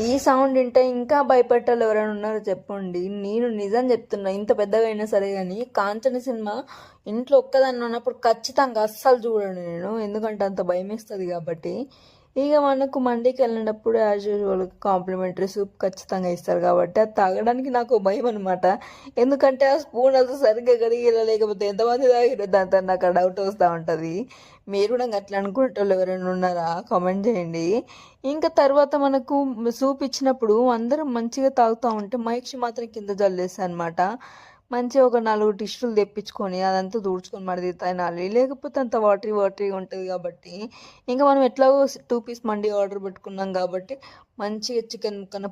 ఈ సౌండ్ వింటే ఇంకా భయపెట్టాలి ఎవరైనా ఉన్నారో చెప్పండి. నేను నిజం చెప్తున్నా, ఇంత పెద్దగా అయినా సరే కానీ కాంచన సినిమా ఇంట్లో ఒక్కదాన్ని ఉన్నప్పుడు ఖచ్చితంగా అస్సలు చూడను నేను, ఎందుకంటే అంత భయం వేస్తుంది కాబట్టి. ఇక మనకు మండికి వెళ్ళినప్పుడు యాజ్ యూజువల్ కాంప్లిమెంటరీ సూప్ ఖచ్చితంగా ఇస్తారు కాబట్టి అది తాగడానికి నాకు భయం అనమాట. ఎందుకంటే ఆ స్పూన్ అసలు సరిగ్గా కడిగిలా, లేకపోతే ఎంతమంది తాగిరో దాంతో నాకు డౌట్ వస్తూ ఉంటుంది. మీరు కూడా అట్లా అనుకునేటోళ్ళు ఎవరైనా ఉన్నారా కామెంట్ చేయండి. ఇంకా తర్వాత మనకు సూప్ ఇచ్చినప్పుడు అందరం మంచిగా తాగుతూ ఉంటే మైక్స్ మాత్రం కింద జల్లేస్తాయి అనమాట. మంచిగా ఒక 4 టిష్యూలు తెప్పించుకొని అదంతా తుడుచుకొని మరి తినాలి, లేకపోతే అంత వాటరీ వాటరీగా ఉంటుంది కాబట్టి. ఇంకా మనం ఎట్లాగో 2 పీస్ మండి ఆర్డర్ పెట్టుకున్నాం కాబట్టి మంచిగా చికెన్ ముక్కన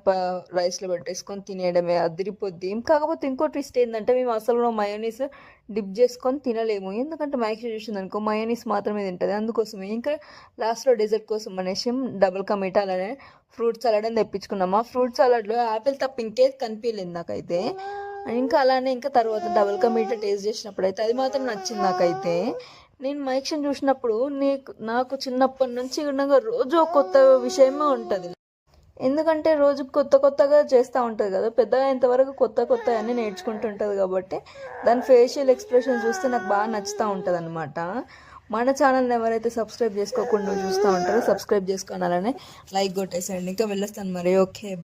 రైస్లో పెట్టేసుకొని తినేయడమే అదిరిపోద్ది. కాకపోతే ఇంకో ట్విస్ట్ ఏంటంటే మేము అసలు కూడా మయోనీస్ డిప్ చేసుకొని తినలేము, ఎందుకంటే మైక్స్ చూసింది అనుకో మయోనీస్ మాత్రమే తింటుంది. అందుకోసమే ఇంకా లాస్ట్లో డెజర్ట్ కోసం అనేసి డబుల్ కా మీఠా అలానే ఫ్రూట్ సలాడ్ అని తెప్పించుకున్నాము. ఆ ఫ్రూట్ సలాడ్లో యాపిల్ తప్ప ఇంకేది కనిపించలేదు నాకైతే. ఇంకా అలానే ఇంకా తర్వాత డబుల్ కా మీఠా టేస్ట్ చేసినప్పుడు అయితే అది మాత్రం నచ్చింది నాకైతే. నేను మైక్షన్ చూసినప్పుడు నాకు చిన్నప్పటి నుంచి ఉండగా రోజు ఒక కొత్త విషయమే ఉంటుంది, ఎందుకంటే రోజు కొత్త కొత్తగా చేస్తూ ఉంటుంది కదా, పెద్దగా ఇంతవరకు కొత్త కొత్త అన్నీ నేర్చుకుంటుంటుంది కాబట్టి దాని ఫేషియల్ ఎక్స్ప్రెషన్ చూస్తే నాకు బాగా నచ్చుతూ ఉంటుంది అనమాట. మన ఛానల్ని ఎవరైతే సబ్స్క్రైబ్ చేసుకోకుండా చూస్తూ ఉంటారో సబ్స్క్రైబ్ చేసుకోవాలనే లైక్ కొట్టేసేయండి. ఇంకా వెళ్ళొస్తాను మరి. ఓకే.